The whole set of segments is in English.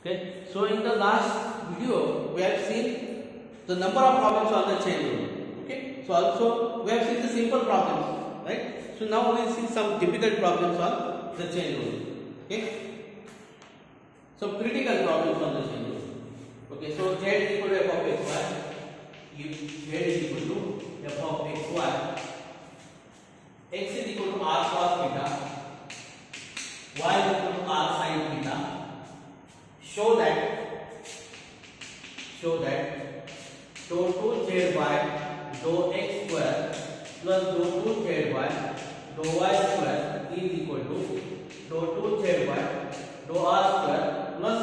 Okay, so in the last video we have seen the number of problems on the chain rule. Okay, so also we have seen the simple problems, right? So now we will see some difficult problems on the chain rule. Okay, some critical problems on the chain rule. Okay, so z is equal to f of xy. If z is equal to f of xy, x is equal to r cos theta, y is equal to r sin theta. Show that dou 2zy dou x square plus dou 2zy dou y square is equal to dou 2zy dou r square plus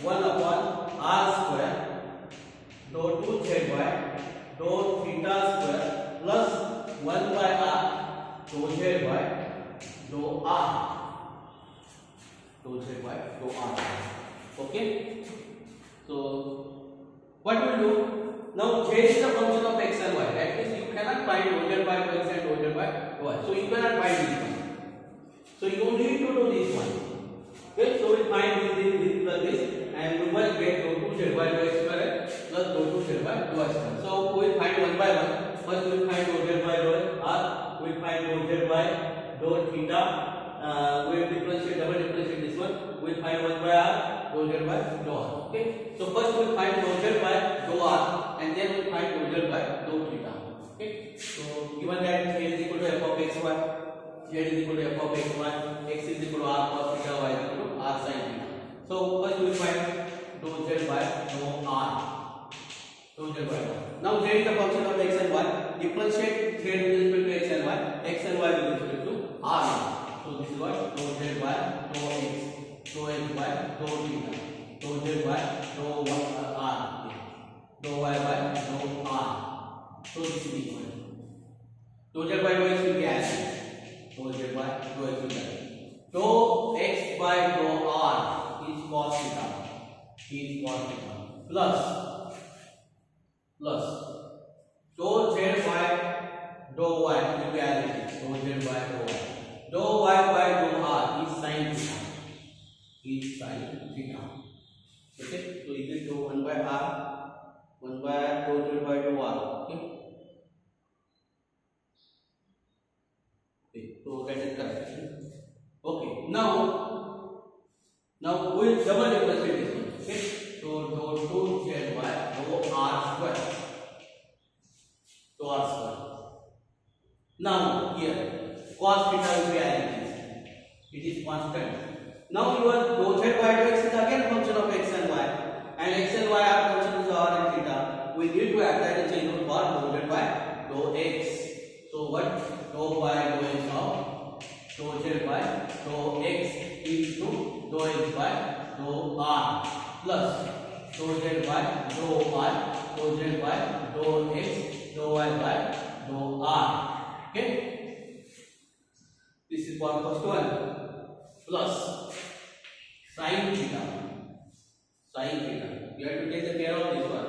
1 upon r square dou 2zy dou theta square plus 1 by r dou z dou r dou r. Okay, so what we will do now, z is a function of x and y. That means you cannot find dou z by x and dou z by y. So you cannot find this one. So you need to do this one. Okay, so we find this plus this, and we will get dou 2z by x square plus dou 2z by y square. So we will find one by one. First we will find dou z by dou r. We will find dou z by dou theta. We will differentiate, double differentiate this one. We will find 1 by r dou z by dou r. Okay, so first we will find dou z by dou r, and then we will find dou z by dou theta. Okay, so given that z is equal to f of x y, z is equal to f of x y, x is equal to r cos theta, y is equal to r sin theta. So first we will find dou z by dou r. Dou z by dou r. Now z is a function of x and y. Differentiate z with respect to x and y. X and y with respect to r. So this is what dou z by dou x, dou x by dou theta, dou z by dou r, dou y by dou r. So this is equal. Dou z by dou x will be as dou z by dou x will be dou x by dou r is cos theta, plus dou z by dou y will be as dou z by dou y. Dou y by dou r is sin theta. Okay, so equal to 1 by r, 1 by dou z by dou r. Okay, so that is correct. Okay, now we will double differentiate this one. Okay, so dou 2z by dou r square, Now here cos theta will be as it is constant. Now your dou z by dou x is again function of x and y, and x and y are functions of r and theta. We need to apply the chain rule for dou z by dou x. So what dou by dou x of dou z by dou x into dou x by dou r plus dou z by dou y, dou z by dou x, dou y by dou r. Okay, this is for first one, plus sin theta. You have to take the care of this one.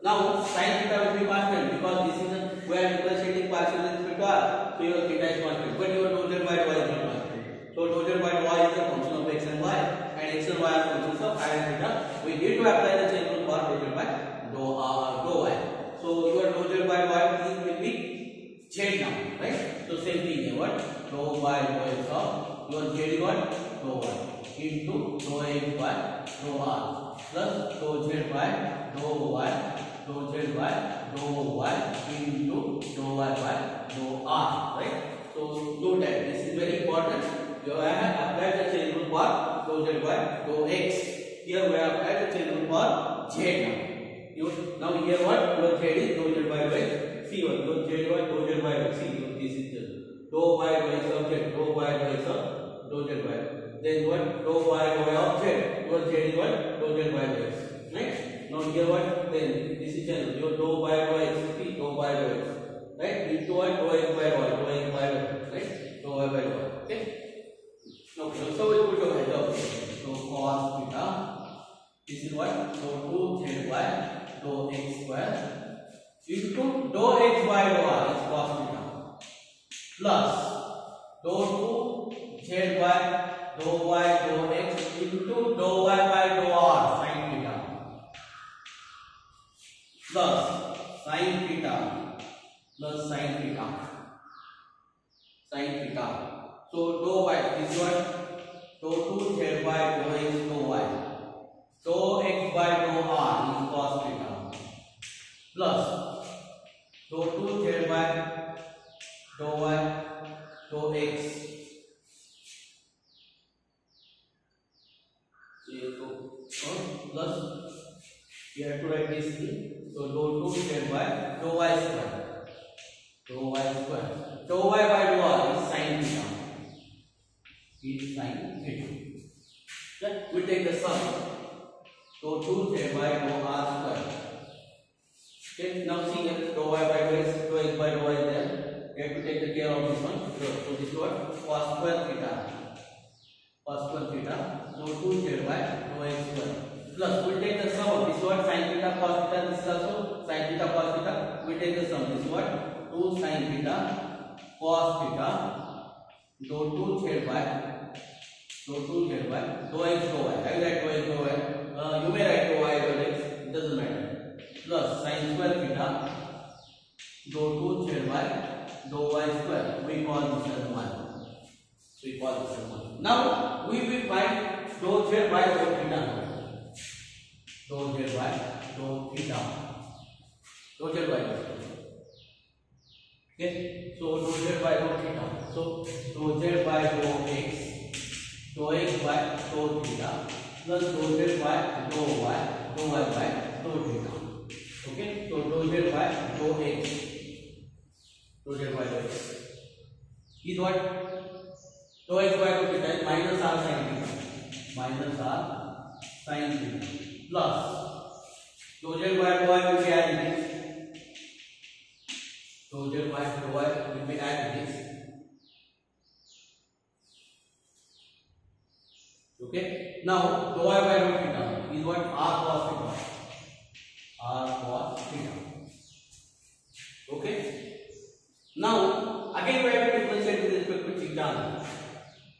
Now sin theta will be constant because this is we are differentiating partial with respect to r. So your theta is constant, but your dou z by y is not constant. So dou z by y is a function of x and y, and x and y are functions of r and theta. We need to apply the chain rule for dou z by dou y. So your dou z by y will be z now, right? So same thing here. What dou by dou x of your z is what dou y into dou x by dou r plus dou z by dou y, dou z by dou y into dou y by dou r, right? So do that. This is very important. You have applied the chain rule for dou z by dou x. Here we have applied the chain rule for z now. Now here what your z is dou z by dou x. See what your z by dou z by x. See this is the dou by dou x of z, dou by dou x of dou z by. Then what dou by dou y of z. Your z is what dou z by dou x. Right? Now here what then this is your dou by dou x. See dou by dou x. Right? Into what dou x by dou y, dou x by dou x. Right? Dou y by dou y. Okay. Okay. So we put your value of so cos theta. This is what dou 2zy dou x square into dou x by dou r is cos theta plus dou 2z by dou y dou x into dou y by dou r plus sin theta. Sin theta. So dou y is what? Dou 2z by dou x dou y. Dou x by dou r is cos theta. Plus dou 2z by dou y dou x. Plus we have to write this thing. So dou 2z by dou y square. Dou y square. Dou y by dou r is sin theta. Is sin theta. Yeah, we take the sum. Dou 2z by dou r square. Okay, now see here dou y by dou x by dou y is there. We have to take the care of this one. So this is what? Cos square theta. Cos square theta. Dou 2z by dou x square. Plus we take the sum of this what? Sin theta cos theta. This is also sin theta cos theta. We take the sum. This is what? 2 sin theta cos theta dou 2z by dou x dou y. I will write dou x dou y. You may write dou y dou x. It doesn't matter. Plus sin square theta dou 2z by dou y square. We call this as 1. We call this as 1. Now we will find dou z by dou theta. Dou z by dou theta. Dou z by dou theta. Okay, so dou z by dou theta. So dou z by dou x by dou theta plus dou z by dou y by dou theta. Okay, so dou z by dou x is what? Dou x by dou theta is minus r sin theta. Minus r sin theta plus dou z by dou y will be added this. Dou z by dou y will be added this. Okay, now dou y by dou theta is what? R cos theta. R cos theta. Okay, now again we have to differentiate with respect to theta.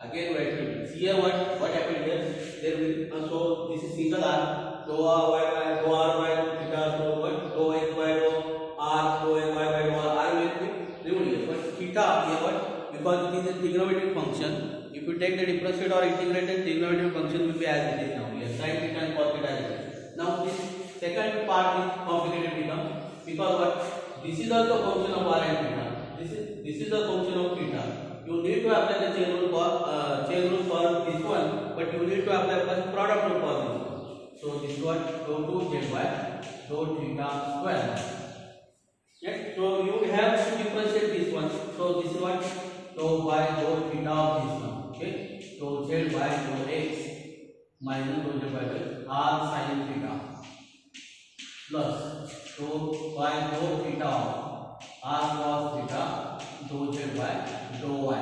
Again we have to here what happened here? There will so this is single r. Dou y by dou r by dou theta. So what? Dou x by dou r, dou x by dou r will be removed here. But theta here what? Because it is a trigonometric function. If you take the differentiate or integrated, trigonometric function will be as it is now here. Sin theta and cos theta as it is. Now this second part is complicated become because what? This is also function of r and theta. This is the function of theta. You need to apply the chain rule for this one, but you need to apply first product rule for this one. So this is what? Dou 2z by dou theta square. Yes. So you have to differentiate this one. So this is what? Dou by dou theta of this one. Okay. Dou z by dou x minus dou z by r sin theta plus dou by dou theta of r cos theta dou z by dou y.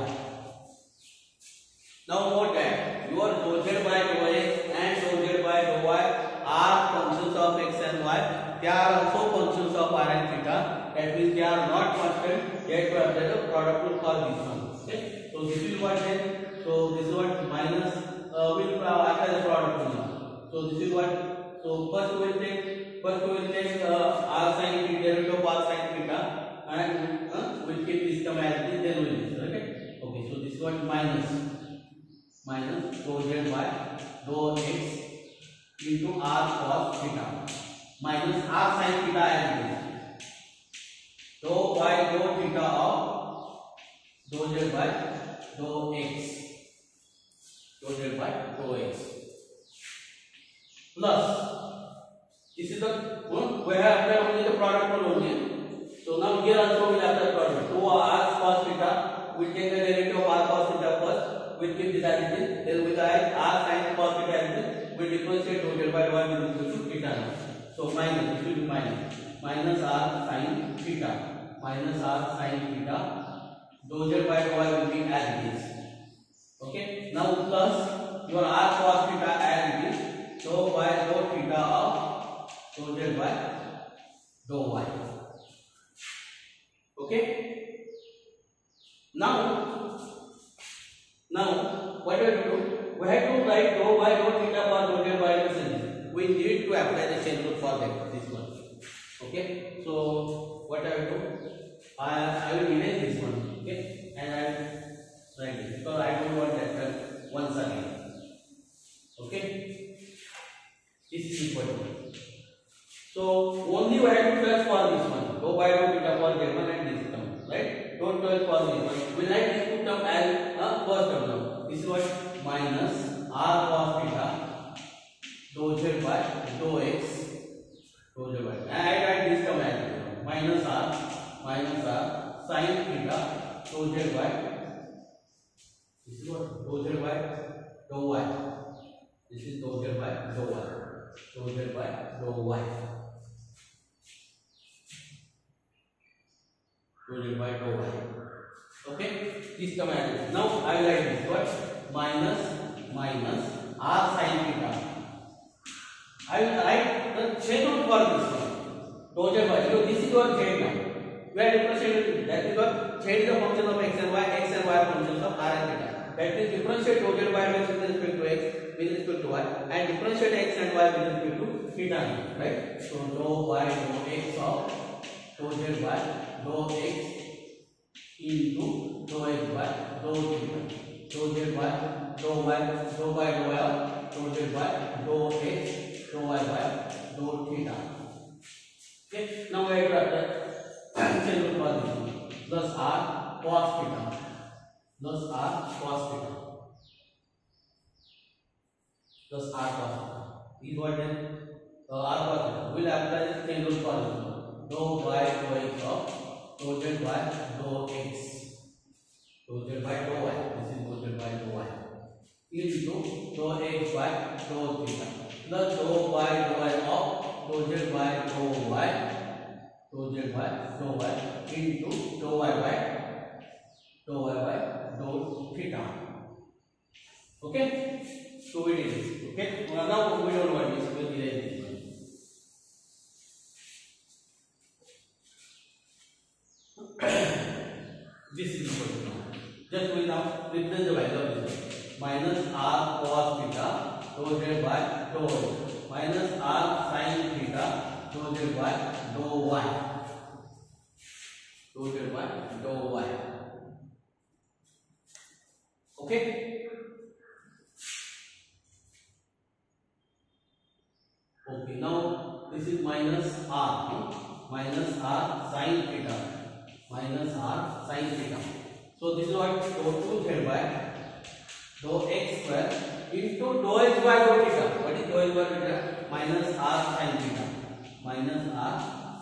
Now note that your dou z by dou x and dou z by dou y are functions of x and y. They are also functions of r and theta. That means they are not constant. Yet to apply the product rule for this one. Okay. So this is what then. So this is what minus will apply the product rule now. So this is what. So first we will take r sin theta derivative of r sin theta and we'll keep this term as it is. Then we will do okay. Okay. So this is what minus dou z by dou x into r cos theta minus r sin theta as it is. Dou by dou theta of dou z by dou x. Dou z by dou x plus this is the we have applied only the product rule only. So now here also we will apply product. So r cos theta we take the derivative of r cos theta first. We keep this as it is. Then we write r sin cos theta as it is. We differentiate dou z by dou y is equal to theta now. So minus this will be minus r sin theta dou z by dou y will be as it is. Okay. Now plus your r cos theta as it is. So by dou theta of dou z by dou y. Okay. Now what do we do? We have to write dou by dou theta for dou z by dou x. We need to apply the chain rule for that this one. Okay. So what I will do? I will erase this one, okay, and I will write it because I don't want that term once again. Okay, this is important. So only we have to touch for this one. Go by do beta for Z1 and this term, right? Don't touch for this one. We write this two term as first term now. This is what minus r cos theta dou z by dou x dou z by. I write this term as minus r sin theta dou z by. This is what dou z by dou y. This is dou z by dou y. Dou z by dou y. Dou z by dou y. Okay, this term as now I will write this what minus r sin theta. I will write the z root for this one. Dou z by this is your z now. We are representing that is what z is a function of x and y are functions of r and theta. That means differentiate dou z by with respect to x with respect to y and differentiate x and y with respect to theta, right? So dou y dou x of dou z by dou x into dou x by dou theta. Dou z by dou y dou by dou y dou z by dou x dou y by dou theta. Okay, now we have got that change of position plus r cos theta plus r cos theta plus r cos theta is what then r cos theta will apply the change of position dou y dou x of dou z by dou x dou z by dou y. This is dou z by dou y into dou x by dou theta plus dou y dou y of dou z by dou y dou z by dou y into dou y by dou theta. Okay, so we did this. Okay, now we don't want this. We will erase this one. This is equal to now. Just we now replace the value of this minus r cos theta dou z by dou y minus r sin theta dou z by dou y dou z by dou y. Okay, okay, now this is minus r sin theta so this is what dou 2 z by dou x square into dou x by dou theta. What is dou x by theta? Minus r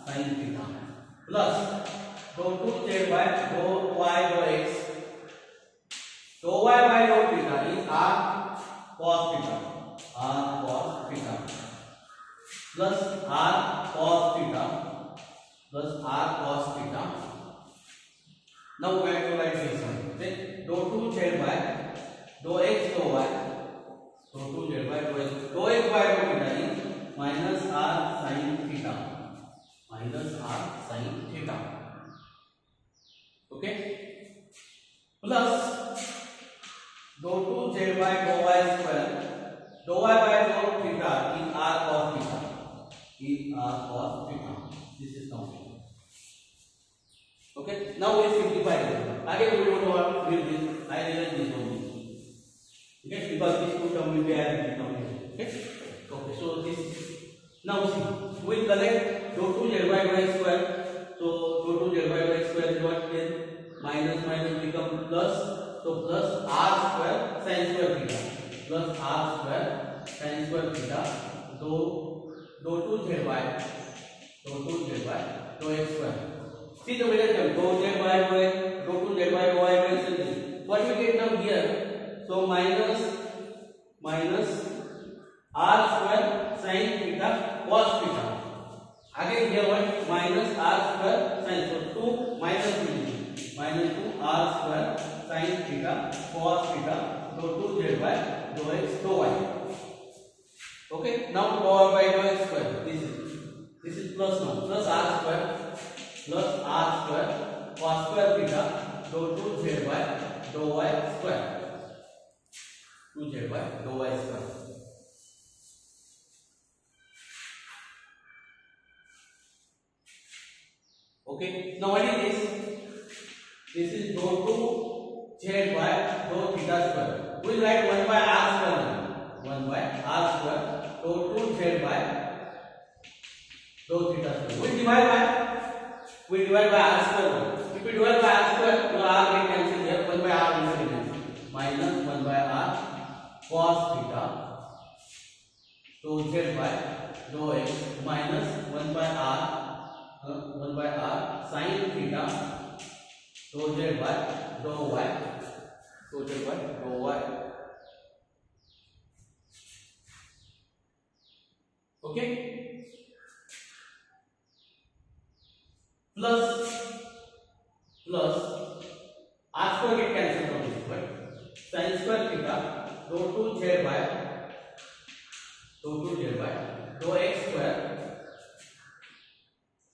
sin theta plus dou 2 z by dou y dou x dou y by dou theta is r cos theta plus r cos theta. Now we have to write this one. Then dou 2 z by dou x dou y dou 2 z by dou x by dou theta is minus r sin theta okay, plus dou 2 z by dou y square dou y by dou theta is r cos theta. This is complete. Okay, now we simplify it. Again we don't want to do this. I realize this only. Okay, because this two term will be added now. Okay, so this now see we collect dou 2 z by dou x square. So dou 2 z by dou x square is what is minus become plus. So plus r square sin square theta plus r square sin square theta dou 2 z by dou x square. See the middle term dou z by dou x dou 2 z by dou y by something. What we get now here? So minus r square sin theta cos theta. Again here what minus r square sin, so 2 minus 2 r square sin theta cos theta dou 2 z by dou x dou y. Okay, now dou y by dou x square. This is plus now plus r square cos square theta dou 2 z by dou y square 2 z by dou y square. Okay. Now what is this? This is dou 2 z by dou theta square. We will write 1 by r square now. 1 by r square dou 2 z by dou theta square. We divide by r square. If we divide by r square, तो r get cancel here. 1 by r will be cancel. Minus 1 by r cos theta dou z by dou x minus 1 by r sin theta dou z by dou y okay, plus r square get cancelled from this, but sin square theta dou 2 z by dou x square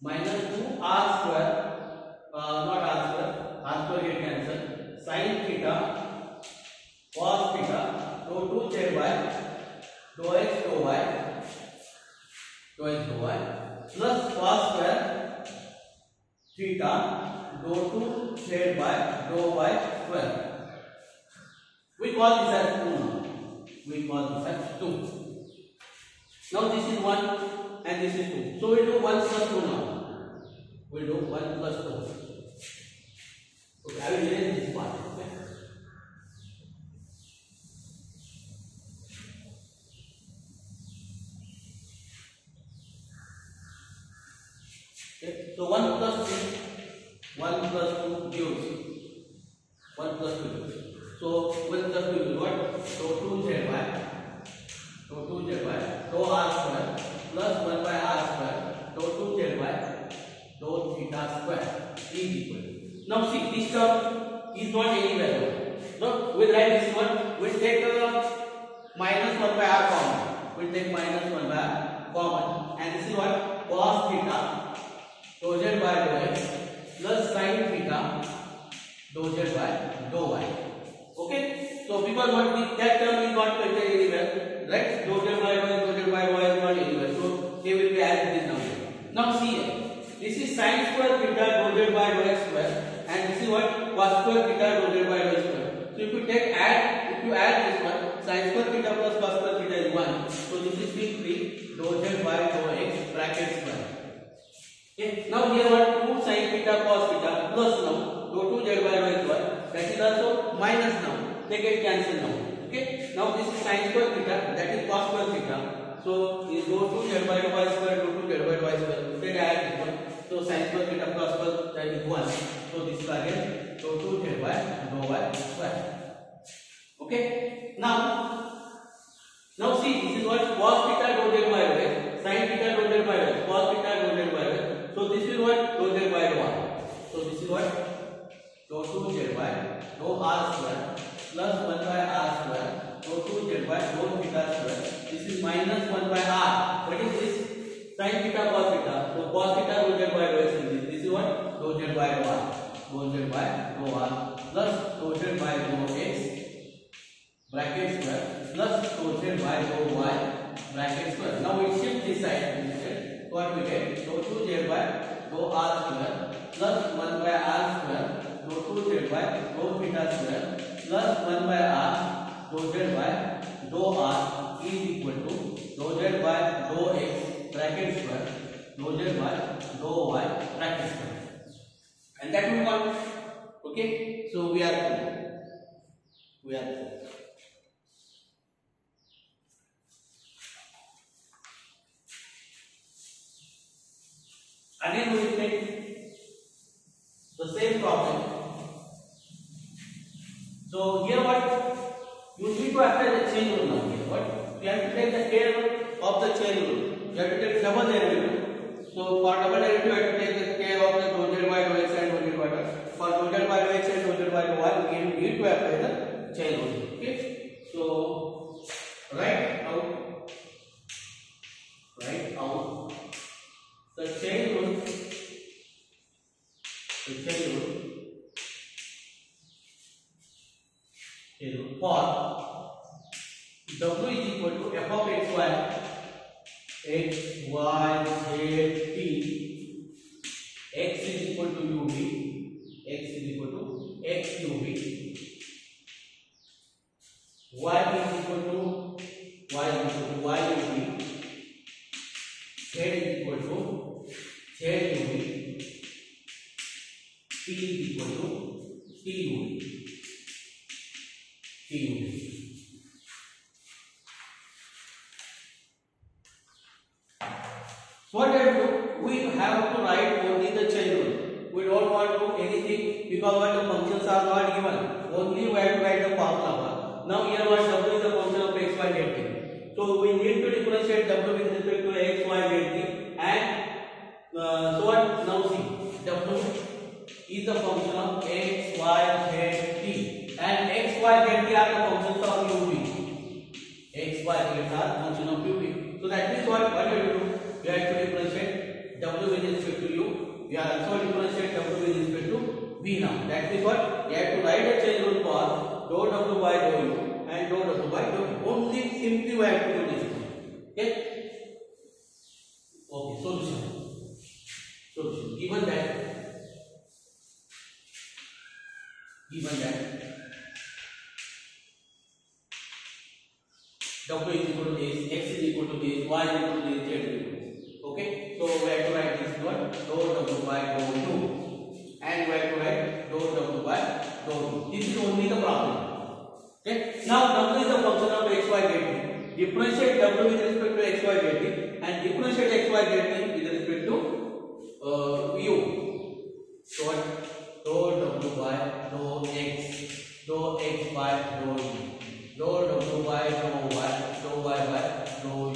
minus 2 r square, not r square get cancelled, sin theta cos theta dou 2 z by dou x dou y plus cos square theta dou 2 z by dou y square. We call this as 2. Now this is 1 and this is 2. So we do 1 plus 2 now. We do 1 plus 2. Okay, I will erase this part. Okay, so 1 plus 2 gives 1 plus 2 gives. So 1 plus 2 is what? So 2 z by dou r square plus 1 by r square dou 2 z by dou theta square is equal. Now see, this term is not any value. So we'll write this one. We'll take minus 1 by r common. We'll take minus 1 by r common, and this is what? Cos theta dou z by dou x plus sin theta dou z by dou y. Okay, so because what that term is not present anywhere, right? Dou z by y is not anywhere, so they will be added this number. Now see here, this is sin square theta dou z by dou x square, and this is what? Cos square theta dou z by dou x square. So if you add this one, sin square theta plus cos square theta is 1. So this is being 3 dou z by dou x bracket square. Okay, now here what? 2 sin theta cos theta plus now dou 2 z by dou x square, that is also minus now. They get cancelled now. Okay, now this is sin square theta, that is cos square theta. So is dou 2 z by dou y square, dou 2 z by dou y square. They add this one. So sin square theta plus square that is 1. So this is again dou 2 z by dou y square. Okay, now see, this is what? Cos theta dou z by dou x, sin theta dou z by dou x, cos theta dou z by dou x. So this is what? Dou z by dou y. So this is what? Dou 2 z by dou r square plus 1 by r square dou 2 z by dou theta square. This is minus 1 by r. What is this? Sin theta cos theta. So cos theta dou z by dou x is this. This is what? Dou z by dou r. Dou z by dou r plus dou z by dou x bracket square plus dou z by dou y bracket square. Now we shift this side. What we get? Dou 2 z by dou r square plus 1 by r square dou 2 z by dou theta square plus 1 by r dou z by dou r is equal to dou z by dou x bracket square dou z by dou y bracket square, and that will come. Okay, so we are through. Again we will take the same problem. So here what? You need to apply the chain rule now. Here what? You have to take the care of the chain rule. You have to take double derivative. So for double derivative you have to take the care of the dou z by dou x and dou z by dou y. For dou z by dou x and dou z by dou y, you need to apply the chain rule. Okay. So write out the chain rule. For w is equal to f of x y z t, x is y is equal to y will be z is equal to z will be t is equal to t will be So what we have to do? We have to write only the chain rule. We don't want to do anything because what the functions are not given. Only we have to write the formula. Now here what w is the function of x, y, z, t. So we need to differentiate w with respect to x, y, z, t, and so what? Now see, w is the function of x, y, z, t, and x, y, z, t are the functions of u, v. X, y, z are function of u, v. So that means what we have to do? We have to differentiate w with respect to u. We are also differentiate w with respect to v now. That means what? We have to write a chain rule for dou w by dou u and dou w by dou v. Only simply we have to do this. Okay? Okay, solution. Given that w is equal to this, x is equal to this, y is equal to this, z is equal to this. Okay, so we have to write this one dou w by dou u, and we have to write dou w by dou u. This is only the problem. Okay, now w is the function of x, y, z, t. Differentiate w with respect to x, y, z, t, and differentiate x, y, z, t with respect to u. So what? Dou w by dou x by dou u, dou w by dou y by dou u,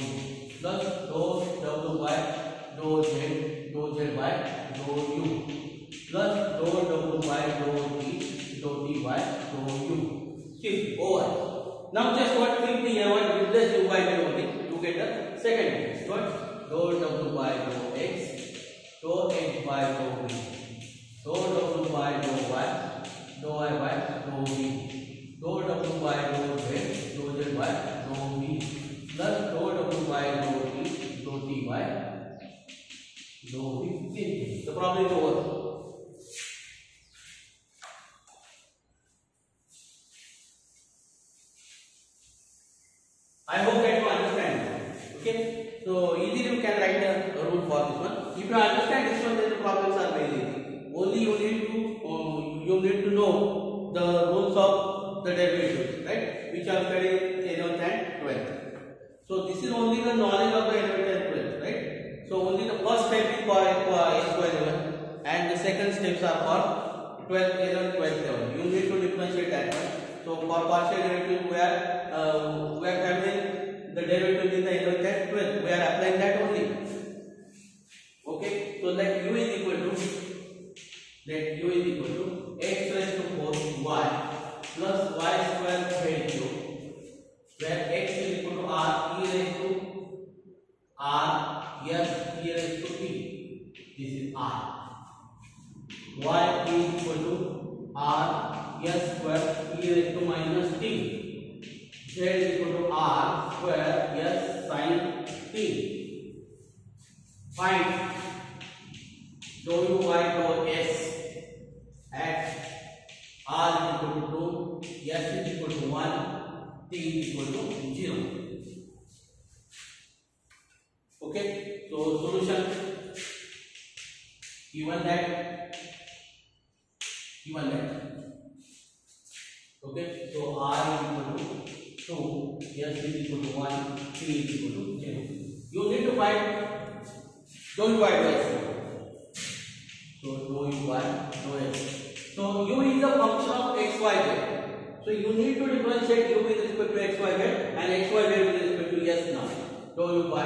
plus dou w by dou z by dou u, plus dou w by dou t by dou u. See, over. Now just what simply here what replace u by dou t, you get the second case. What? Dou w by dou x by dou v, dou w by dou y by dou v, dou w by dou z by dou v, plus dou w by dou t by dou v. The problem is over. I hope that you understand. Okay, so easily you can write the rule for this one. If you understand this one, then the problems are very easy. Only you need to know the rules of the derivatives, right? Which are studied in 11th and 12th. So this is only the knowledge of the 11th and 12th, right? So only the first step is for S11 and the second steps are for 12th, 11th, 12th level. You need to differentiate that one. So for partial derivative, we are having the derivative in the 11th and 12th. We are applying that only. Okay. So let u is equal to x raised to 4y plus y square z cube, where x is equal to r e raised to r s e raised to t. This is r. Y is equal to r s square e raised to minus t. Z is equal to r square s sin t. Find dou u by dou s at r is equal to 2, s is equal to 1, t is equal to 0. Okay, so solution given that. Okay, so r is equal to 2, s is equal to 1, t is equal to 0. You need to find dou u by dou s. So dou u by dou s. So u is a function of x, y, z. So you need to differentiate u with respect to x, y, z and x, y, z with respect to s now. Dou u by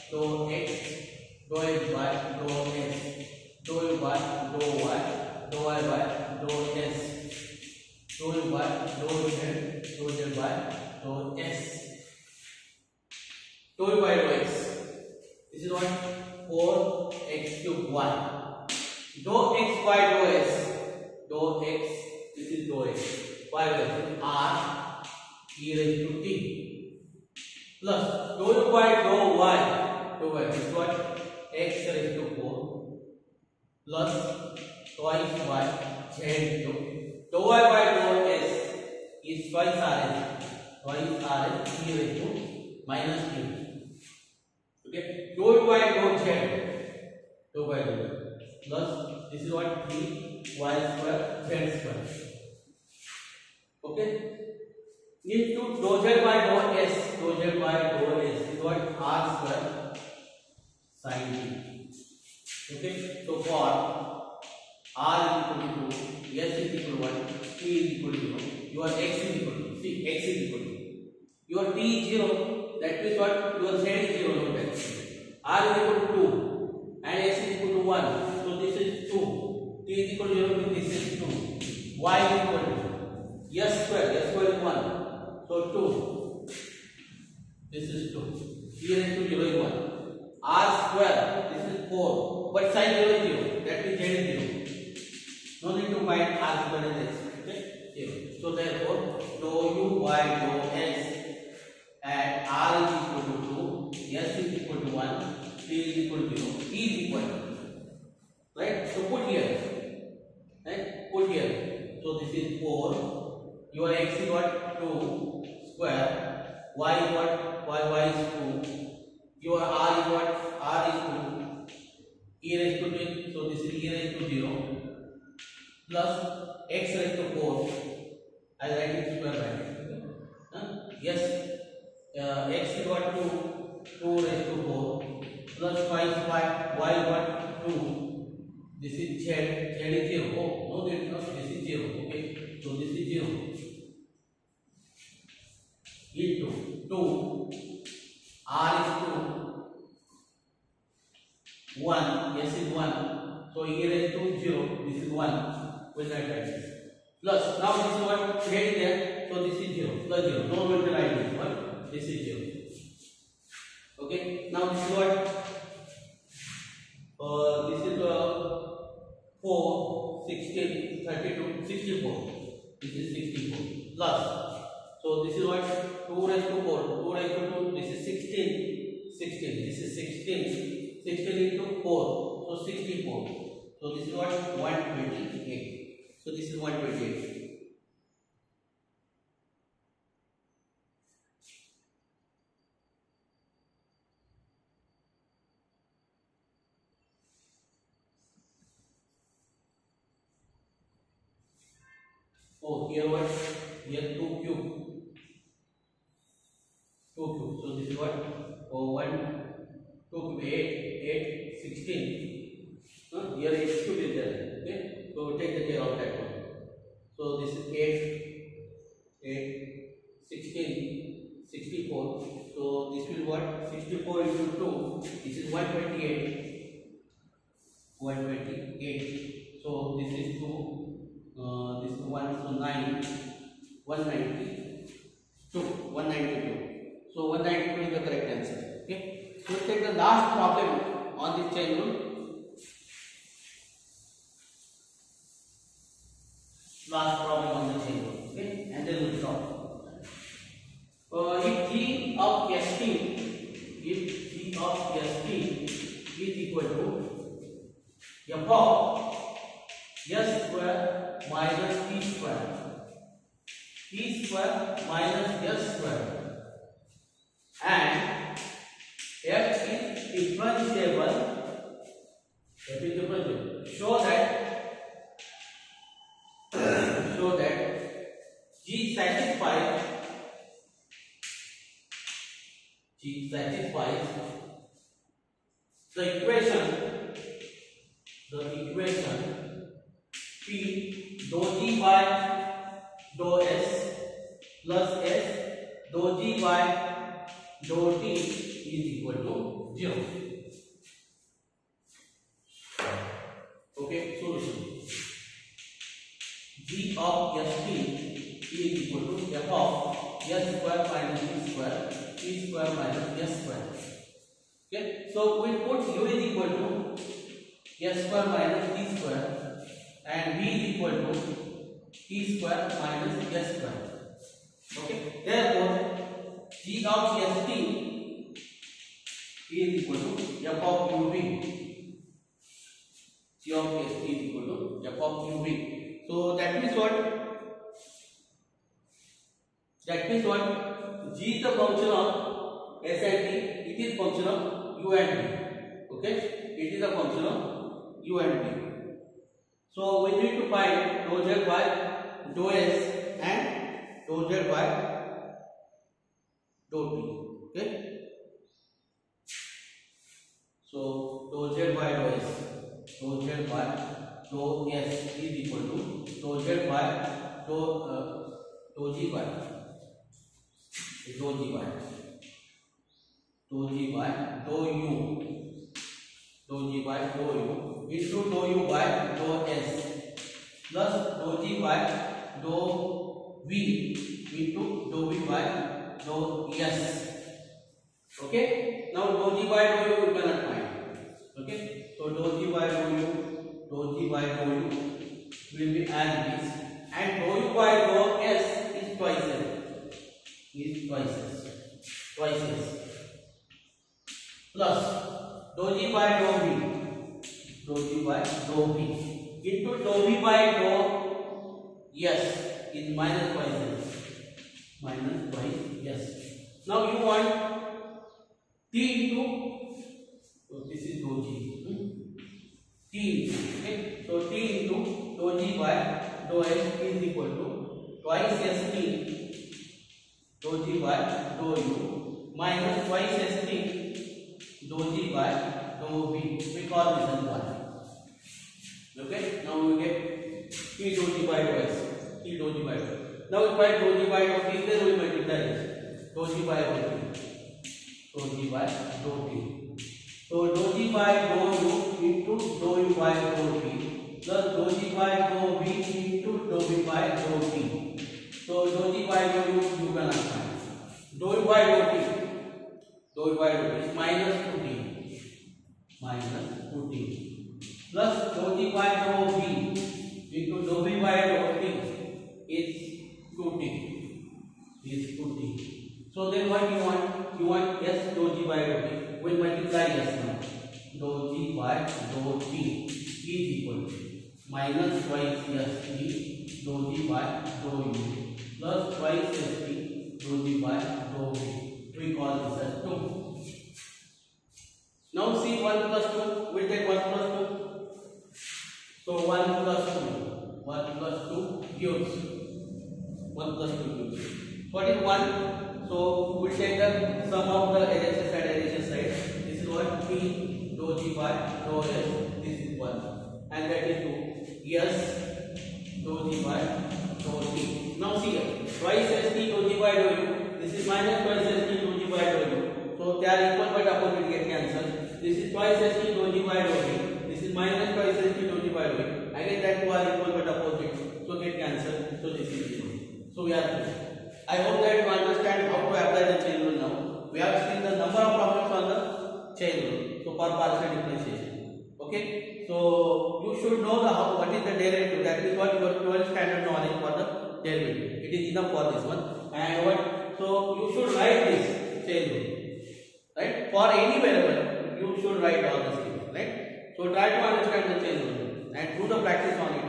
dou x by dou s, dou u by dou y by dou s, dou u by dou z by dou s, dou u by dou x. This is what 4x cube y. Dou x by dou s. Dou x, this is dou x. Y by r e raised to t plus dou u by dou y. Dou y is what? X raised to 4 plus twice y z cube. Dou y by dou s is twice r twice r is e raised to minus t. Okay, dou y dou z, dou y dou z plus this is what 3y square z square. Okay, into dou z by dou s, dou z by dou s is what r square sin t. Okay, so for r is equal to 2, s is equal to 1, t is equal to 0, your x is equal to, see, x is equal to, your t is 0, that means what, your z is 0, not that. R is equal to 2 and s is equal to 1, so this is 2, t is equal to 0, this is 2, y is equal to s square is 1, so 2, this is 2, e raised to 0 is 1, r square, this is 4, but sin 0 is 0, that means z is 0. No need to find r square in this. Okay, 0. So therefore, dou u by dou s at r is equal to 2, s is equal to 1, t is equal to 0, e is equal to, right? So put here, right? Put here. So this is 4. Your x is what? 2 square. Y is what? Y is 2. Your r is what? R is 2. E raised to 2. So this is e raised to 0. Plus x raised to 4. I write it square bracket. Yes, x is what 2 raised to 4 plus 5 y is what 2. This is z is 0. Oh no, this is 0. Okay, so this is 0 into 2 r is 2 1 s is 1, so e raised to 0. This is 1. Will write like this. Plus now this is what z is there, so this is 0 plus 0. No will write this one. This is 0. Okay. Now this is what? This is 4, 16, 32, 64. This is 64 plus. So this is what? 2 raised to 4. 2 raised to 2. This is 16. 16. This is 16. 16 into 4. So 64. So this is what? 128. So this is 128. Oh, here what? Here 2 cube. 2 cube. So this is what? Oh, 1, 2 cube, 8, 16. Here x cube is there. Okay. So take the care of that one. So this is 8, 16, 64. So this will what? 64 into 2. This is 128. 128. So this is 2. This is 1. So 9. 192. 192. So 192 is the correct answer. Okay. So let's take the last problem on this chain rule. Last problem on the chain rule. Okay, and then we'll solve. If g of st, is equal to f of s square minus t square, minus s square, and f is differentiable, show that G satisfies the equation P dou G by dou S plus S dou G by dou T is equal to 0. Okay, solution. G of st is equal to f of s square minus t square minus s square. Okay, so we put u is equal to s square minus t square and v is equal to t square minus s square. Okay, therefore g of st is equal to f of uv. G of st is equal to f of uv. So that means what? G is the function of S and T. It is function of U and T. Okay, it is a function of U and T. So we need to find dou Z by dou S and dou Z by dou T. Okay, so dou Z by dou S, dou Z by dou S is equal to dou Z by dou G by dou G by dou G by dou U, dou G by dou U into dou U by dou S plus dou G by dou V into dou V by dou S. Okay, now dou G by dou U you cannot find. Okay, so dou G by dou U, dou G by dou U will be as this, and dou U by dou S is twice S, plus dou G by dou V, dou G by dou V into dou V by dou S is minus twice S. Now you want T into, so this is dou G, T into, okay, so T into dou G by dou S is equal to twice S T dou G by dou U minus twice S T dou G by dou V. We call this as 1. Okay, now we get T dou G by dou S, T dou G by dou. Now we find dou G by dou T, then we multiply this, dou G by dou T, dou G by dou T. So dou G by dou U into dou U by dou T plus dou G by dou V into dou V by dou T. So dou G by dou U you cannot find. Dou U by dou T is minus 2T, plus dou G by dou V into dou V by dou T is 2T. So then what you want? You want S dou G by dou T. We multiply S now. Dou G by dou T is equal to minus twice S T dou G by dou U plus twice S T dou G by dou V. We call this as 2. Now see 1 plus 2. We take 1 plus 2. So 1 plus 2 gives 1 plus 2 gives. What is 1? So we take the sum of the LHS and LHS side. This is what T dou G by dou S. This is 1, and that is 2. Yes, dou G by dou T. Now see here, twice S T dou G by dou U. This is minus twice S T dou G by dou U. So they are equal but opposite get cancelled. This is twice S T dou G by dou V. This is minus twice S T dou G by dou V. Again that two are equal but opposite, so get cancelled. So this is 0. So we are finished. I hope that you understand how to apply the chain rule now. We have seen the number of problems on the chain rule. So for partial differentiation. Okay. So you should know what is the derivative. That is what your 12th standard knowledge for the derivative. It is enough for this one. And what? So you should write this chain rule. Right? For any variable, you should write all these things. Right? So try to understand the chain rule and do the practice on it,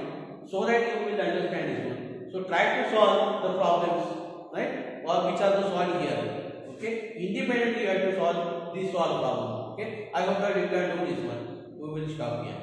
so that you will understand this one. So try to solve the problems, right? Or which are the solved here. Okay? Independently you have to solve this problem. Okay? I hope that you can do this one. We will stop here.